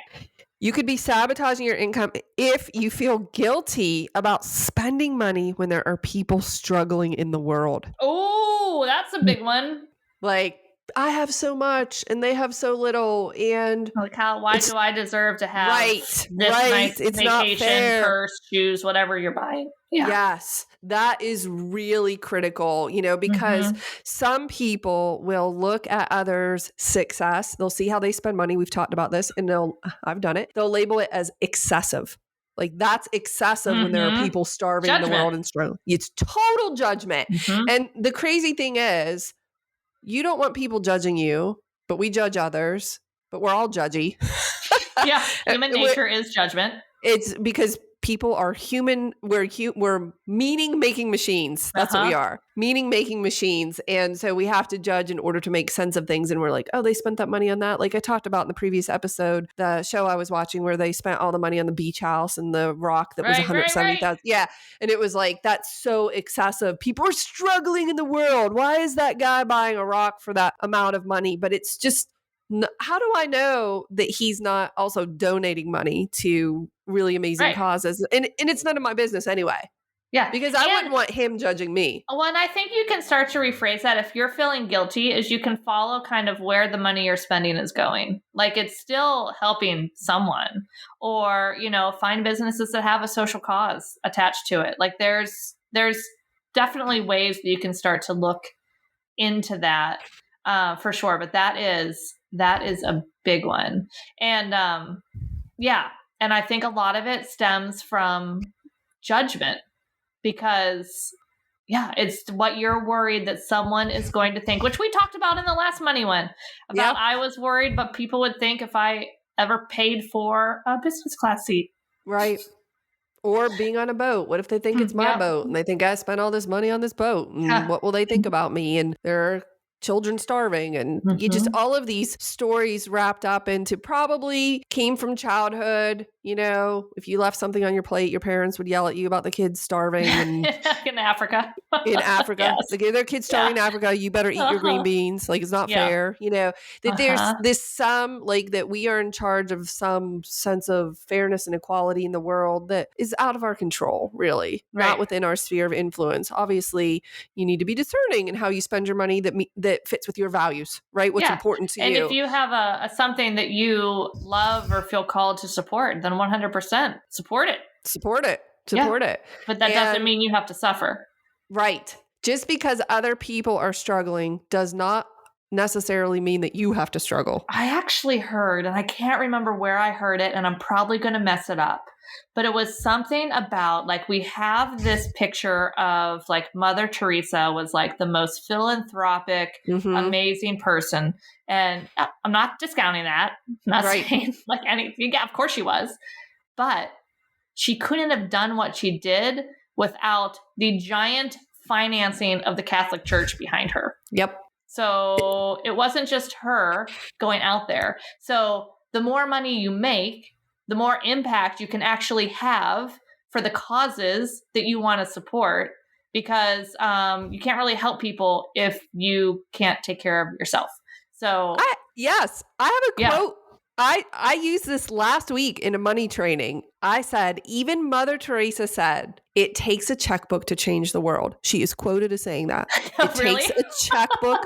Speaker 3: You could be sabotaging your income if you feel guilty about spending money when there are people struggling in the world.
Speaker 1: Oh, that's a big one.
Speaker 3: Like, I have so much and they have so little, and
Speaker 1: like, why do I deserve to have this nice
Speaker 3: it's
Speaker 1: vacation,
Speaker 3: not fair.
Speaker 1: Purse, shoes, whatever you're buying? Yeah.
Speaker 3: Yes, that is really critical, because some people will look at others' success. They'll see how they spend money. We've talked about this, and I've done it. They'll label it as excessive. Like, that's excessive when there are people starving in the world and struggling. It's total judgment. And the crazy thing is, you don't want people judging you, but we judge others, but we're all judgy.
Speaker 1: Yeah, human nature is judgment.
Speaker 3: It's because people are human. We're meaning-making machines. That's what we are. Meaning-making machines. And so we have to judge in order to make sense of things. And we're like, oh, they spent that money on that. Like I talked about in the previous episode, the show I was watching where they spent all the money on the beach house and the rock that was $170,000. Yeah. And it was like, that's so excessive. People are struggling in the world. Why is that guy buying a rock for that amount of money? But it's just, how do I know that he's not also donating money to really amazing causes? And it's none of my business anyway.
Speaker 1: Yeah.
Speaker 3: Because I wouldn't want him judging me.
Speaker 1: Well, and I think you can start to rephrase that. If you're feeling guilty, is you can follow kind of where the money you're spending is going. Like, it's still helping someone, or, find businesses that have a social cause attached to it. Like there's definitely ways that you can start to look into that for sure. But that is a big one. And and I think a lot of it stems from judgment, because it's what you're worried that someone is going to think, which we talked about in the last money one about. I was worried what people would think if I ever paid for a business class seat.
Speaker 3: Right. Or being on a boat. What if they think it's my boat and they think I spent all this money on this boat? And what will they think about me? And there are children starving, and you just, all of these stories wrapped up into probably came from childhood. If you left something on your plate, your parents would yell at you about the kids starving. And
Speaker 1: in Africa.
Speaker 3: Their kids starving in Africa, you better eat your green beans. Like, it's not fair. That there's this that we are in charge of some sense of fairness and equality in the world that is out of our control, really, not within our sphere of influence. Obviously, you need to be discerning in how you spend your money that fits with your values, right? What's important to you.
Speaker 1: And if you have a something that you love or feel called to support, then 100% support it.
Speaker 3: Support it.
Speaker 1: But that doesn't mean you have to suffer.
Speaker 3: Right. Just because other people are struggling does not necessarily mean that you have to struggle.
Speaker 1: I actually heard, and I can't remember where I heard it, and I'm probably going to mess it up, but it was something about, like, we have this picture of, like, Mother Teresa was, like, the most philanthropic, amazing person. And I'm not discounting that. I'm not saying, like, anything. Yeah, of course she was. But she couldn't have done what she did without the giant financing of the Catholic Church behind her.
Speaker 3: Yep.
Speaker 1: So it wasn't just her going out there. So the more money you make, the more impact you can actually have for the causes that you want to support, because you can't really help people if you can't take care of yourself. So
Speaker 3: I have a quote. I used this last week in a money training. I said, even Mother Teresa said, it takes a checkbook to change the world. She is quoted as saying that. It
Speaker 1: Really?
Speaker 3: takes a checkbook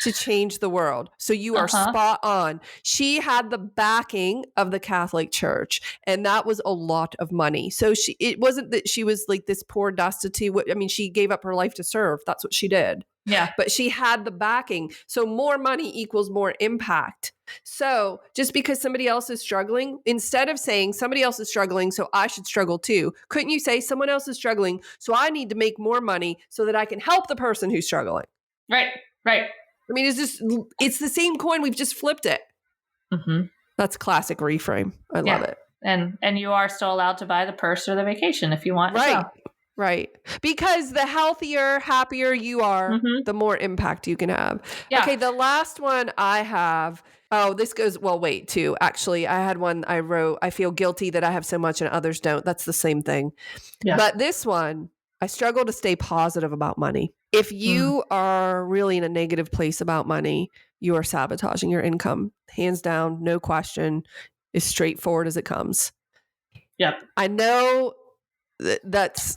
Speaker 3: to change the world. So you are spot on. She had the backing of the Catholic Church, and that was a lot of money. So it wasn't that she was like this poor destitute. I mean, she gave up her life to serve. That's what she did.
Speaker 1: Yeah.
Speaker 3: But she had the backing. So more money equals more impact. So just because somebody else is struggling, instead of saying somebody else is struggling, so I should struggle too, couldn't you say someone else is struggling, so I need to make more money so that I can help the person who's struggling?
Speaker 1: Right. I
Speaker 3: mean, it's the same coin. We've just flipped it. Mm-hmm. That's classic reframe. I love it.
Speaker 1: And you are still allowed to buy the purse or the vacation if you want.
Speaker 3: Right. Right. Because the healthier, happier you are, the more impact you can have. Yeah. Okay. The last one I have. Oh, this goes, well, wait, too. Actually, I had one I wrote, I feel guilty that I have so much and others don't. That's the same thing. Yeah. But this one, I struggle to stay positive about money. If you are really in a negative place about money, you are sabotaging your income. Hands down, no question, as straightforward as it comes.
Speaker 1: Yep.
Speaker 3: I know that's,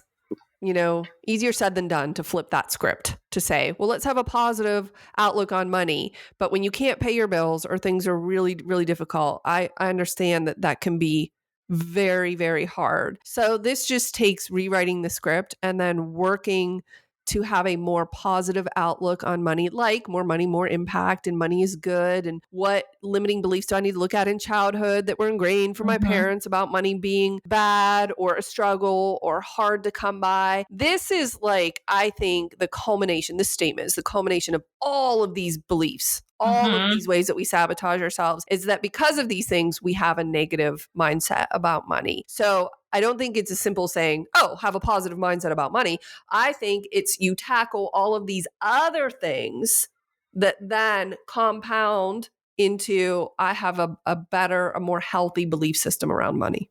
Speaker 3: easier said than done to flip that script to say, well, let's have a positive outlook on money. But when you can't pay your bills or things are really, really difficult, I understand that can be very, very hard. So this just takes rewriting the script and then working to have a more positive outlook on money, like more money, more impact, and money is good. And what limiting beliefs do I need to look at in childhood that were ingrained from my parents about money being bad or a struggle or hard to come by? This is I think this statement is the culmination of all of these beliefs. All of these ways that we sabotage ourselves is that because of these things, we have a negative mindset about money. So I don't think it's as simple as saying, oh, have a positive mindset about money. I think it's you tackle all of these other things that then compound into I have a better, a more healthy belief system around money.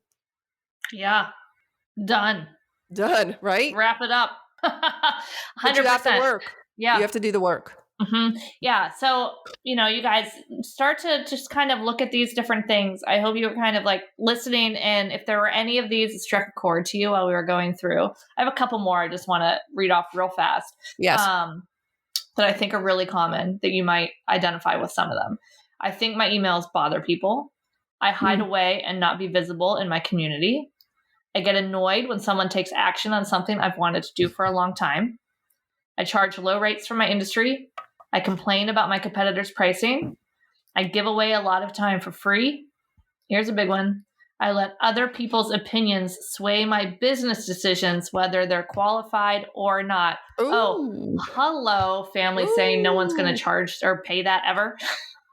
Speaker 1: Yeah. Done,
Speaker 3: right?
Speaker 1: Wrap it up. 100%.
Speaker 3: But you have to work.
Speaker 1: Yeah.
Speaker 3: You have to do the work.
Speaker 1: Yeah. So, you guys start to just kind of look at these different things. I hope you were kind of listening. And if there were any of these that struck a chord to you while we were going through, I have a couple more I just want to read off real fast.
Speaker 3: Yes.
Speaker 1: That I think are really common that you might identify with some of them. I think my emails bother people. I hide away and not be visible in my community. I get annoyed when someone takes action on something I've wanted to do for a long time. I charge low rates for my industry. I complain about my competitors' pricing. I give away a lot of time for free. Here's a big one. I let other people's opinions sway my business decisions, whether they're qualified or not. Ooh. Oh, hello, family saying no one's going to charge or pay that ever.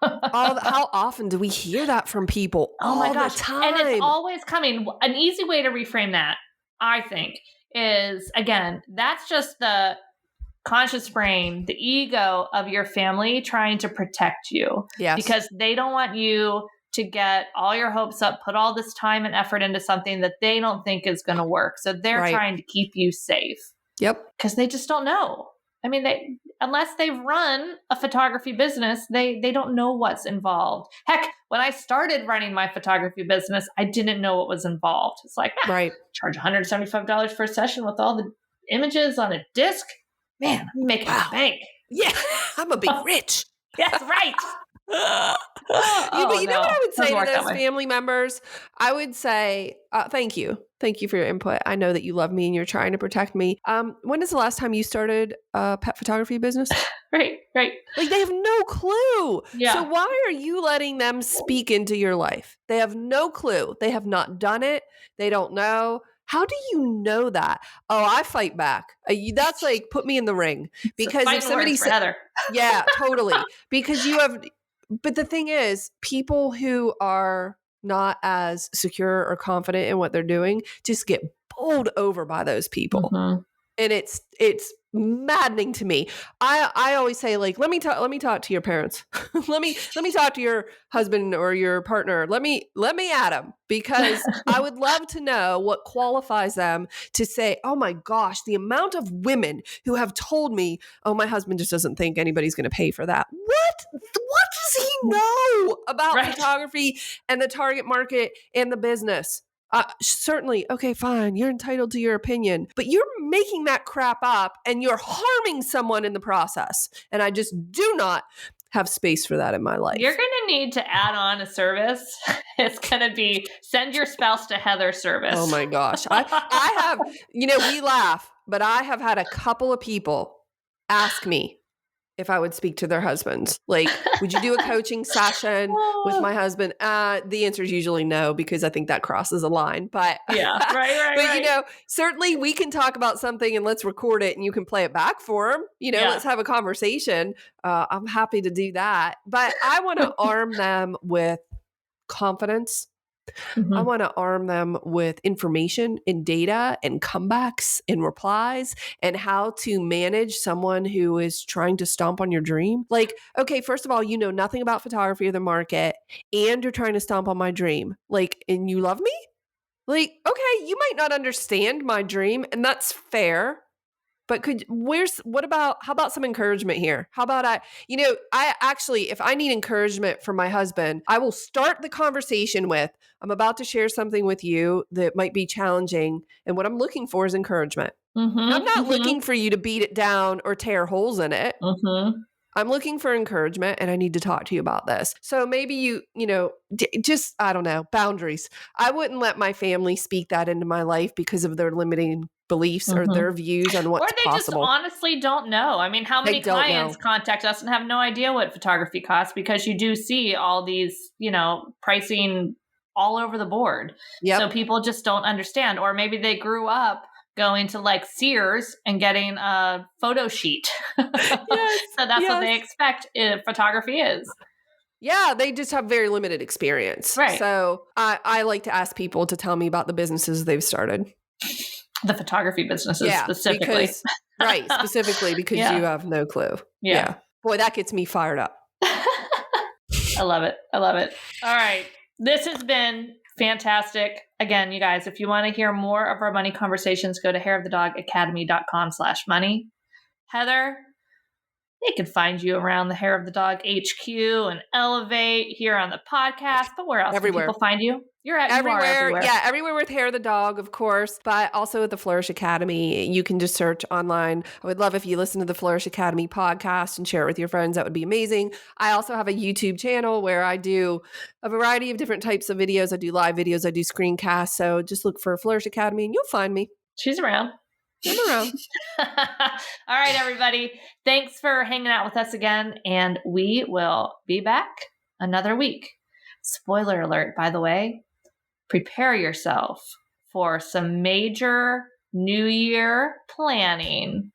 Speaker 3: How often do we hear that from people?
Speaker 1: Oh my gosh. And it's always coming. An easy way to reframe that, I think, is, again, that's just the conscious brain, the ego of your family trying to protect you.
Speaker 3: Yes.
Speaker 1: Because they don't want you to get all your hopes up, put all this time and effort into something that they don't think is going to work. So they're trying to keep you safe.
Speaker 3: Yep.
Speaker 1: Because they just don't know. I mean, unless they've run a photography business, they don't know what's involved. Heck, when I started running my photography business, I didn't know what was involved. It's charge $175 for a session with all the images on a disc. Man, I'm making a bank.
Speaker 3: Yeah, I'm a big rich.
Speaker 1: That's right.
Speaker 3: But you know what I would say to those family members? I would say, thank you. Thank you for your input. I know that you love me and you're trying to protect me. When is the last time you started a pet photography business?
Speaker 1: Right.
Speaker 3: They have no clue.
Speaker 1: Yeah.
Speaker 3: So why are you letting them speak into your life? They have no clue. They have not done it. They don't know. How do you know that? Oh, I fight back. That's put me in the ring. Because if somebody said, yeah, totally. Because but the thing is, people who are not as secure or confident in what they're doing just get bowled over by those people. And it's maddening to me. I always say, let me talk to your parents. let me talk to your husband or your partner. Let me at them, because I would love to know what qualifies them to say, oh my gosh, the amount of women who have told me, oh, my husband just doesn't think anybody's going to pay for that. What does he know about photography and the target market and the business? Certainly, okay, fine, you're entitled to your opinion, but you're making that crap up and you're harming someone in the process. And I just do not have space for that in my life.
Speaker 1: You're going to need to add on a service. It's going to be send your spouse to Heather service.
Speaker 3: Oh my gosh. I have, we laugh, but I have had a couple of people ask me if I would speak to their husbands. Like, would you do a coaching session with my husband? The answer is usually no, because I think that crosses a line. But
Speaker 1: yeah, right.
Speaker 3: But certainly we can talk about something and let's record it and you can play it back for him. Let's have a conversation. I'm happy to do that. But I want to arm them with confidence. Mm-hmm. I want to arm them with information and data and comebacks and replies and how to manage someone who is trying to stomp on your dream. Like, okay, first of all, you know nothing about photography or the market and you're trying to stomp on my dream. Like, and you love me? Like, okay, you might not understand my dream and that's fair. But how about some encouragement here? How about I actually, if I need encouragement from my husband, I will start the conversation with, I'm about to share something with you that might be challenging. And what I'm looking for is encouragement. Mm-hmm, I'm not looking for you to beat it down or tear holes in it. Mm-hmm. I'm looking for encouragement and I need to talk to you about this. So maybe just, I don't know, boundaries. I wouldn't let my family speak that into my life because of their limiting beliefs or their views on what's possible.
Speaker 1: Or they just honestly don't know. I mean, how many clients contact us and have no idea what photography costs, because you do see all these, pricing all over the board. Yep. So people just don't understand. Or maybe they grew up going to like Sears and getting a photo sheet. Yes, so that's what they expect photography is.
Speaker 3: Yeah, they just have very limited experience.
Speaker 1: Right.
Speaker 3: So I like to ask people to tell me about the businesses they've started.
Speaker 1: The photography businesses specifically.
Speaker 3: Specifically because you have no clue. Yeah. Boy, that gets me fired up.
Speaker 1: I love it. All right. This has been fantastic. Again, you guys, if you want to hear more of our money conversations, go to hairofthedogacademy.com/money. Heather, they can find you around the Hair of the Dog HQ and Elevate here on the podcast. But where else can people find you? You're everywhere.
Speaker 3: Yeah, everywhere with Hair of the Dog, of course, but also at the Flourish Academy. You can just search online. I would love if you listen to the Flourish Academy podcast and share it with your friends. That would be amazing. I also have a YouTube channel where I do a variety of different types of videos. I do live videos. I do screencasts. So just look for Flourish Academy and you'll find me.
Speaker 1: She's around.
Speaker 3: I'm around.
Speaker 1: All right, everybody. Thanks for hanging out with us again. And we will be back another week. Spoiler alert, by the way. Prepare yourself for some major New Year planning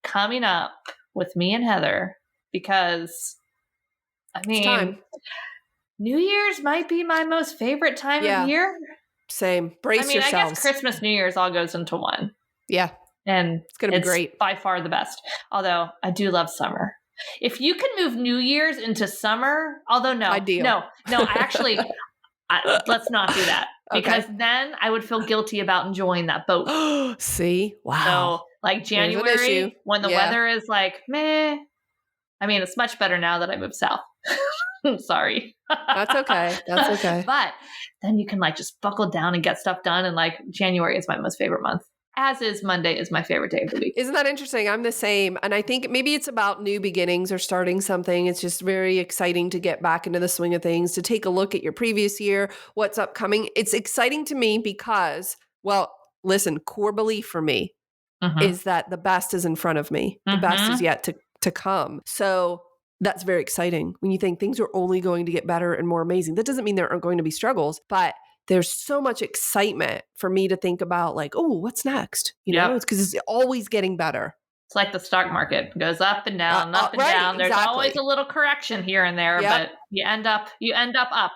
Speaker 1: coming up with me and Heather, because New Year's might be my most favorite time of year.
Speaker 3: Same. Brace yourselves.
Speaker 1: I guess Christmas, New Year's all goes into one.
Speaker 3: Yeah.
Speaker 1: And
Speaker 3: it's going to be great.
Speaker 1: By far the best. Although I do love summer. If you can move New Year's into summer, although
Speaker 3: Ideal.
Speaker 1: No, I actually... let's not do that, because then I would feel guilty about enjoying that boat.
Speaker 3: See? Wow.
Speaker 1: So like January, when the weather is like, meh. I mean, it's much better now that I moved south. Sorry.
Speaker 3: That's okay.
Speaker 1: But then you can like just buckle down and get stuff done. And like January is my most favorite month. As is Monday is my favorite day of the week.
Speaker 3: Isn't that interesting? I'm the same. And I think maybe it's about new beginnings or starting something. It's just very exciting to get back into the swing of things, to take a look at your previous year, what's upcoming. It's exciting to me because, well, listen, core belief for me is that the best is in front of me. The best is yet to come. So that's very exciting when you think things are only going to get better and more amazing. That doesn't mean there aren't going to be struggles, but there's so much excitement for me to think about like, oh, what's next? It's because it's always getting better.
Speaker 1: It's like the stock market. It goes up and down, up and down. There's always a little correction here and there, but you end up up.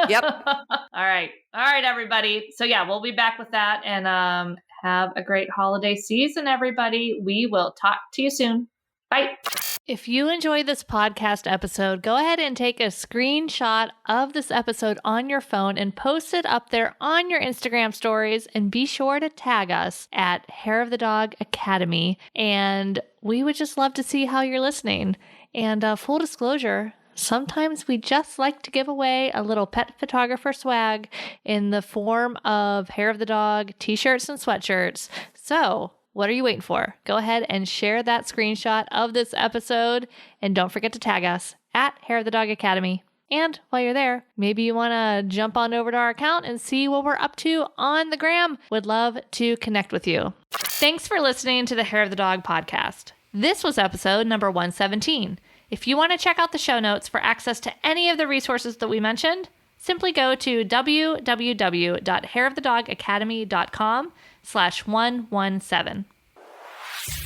Speaker 3: Yep.
Speaker 1: All right, everybody. So we'll be back with that, and have a great holiday season, everybody. We will talk to you soon. Bye. If you enjoyed this podcast episode, go ahead and take a screenshot of this episode on your phone and post it up there on your Instagram stories, and be sure to tag us at Hair of the Dog Academy. And we would just love to see how you're listening. And full disclosure, sometimes we just like to give away a little pet photographer swag in the form of Hair of the Dog t-shirts and sweatshirts. So what are you waiting for? Go ahead and share that screenshot of this episode, and don't forget to tag us at Hair of the Dog Academy. And while you're there, maybe you want to jump on over to our account and see what we're up to on the gram. Would love to connect with you. Thanks for listening to the Hair of the Dog podcast. This was episode number 117. If you want to check out the show notes for access to any of the resources that we mentioned, simply go to www.hairofthedogacademy.com/117.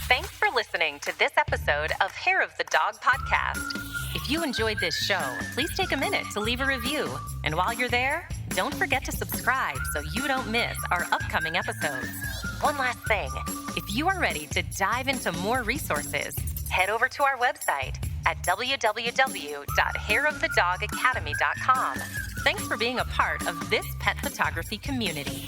Speaker 2: Thanks for listening to this episode of Hair of the Dog podcast. If you enjoyed this show, please take a minute to leave a review. And while you're there, don't forget to subscribe so you don't miss our upcoming episodes. One last thing, if you are ready to dive into more resources, head over to our website at www.hairofthedogacademy.com. Thanks for being a part of this pet photography community.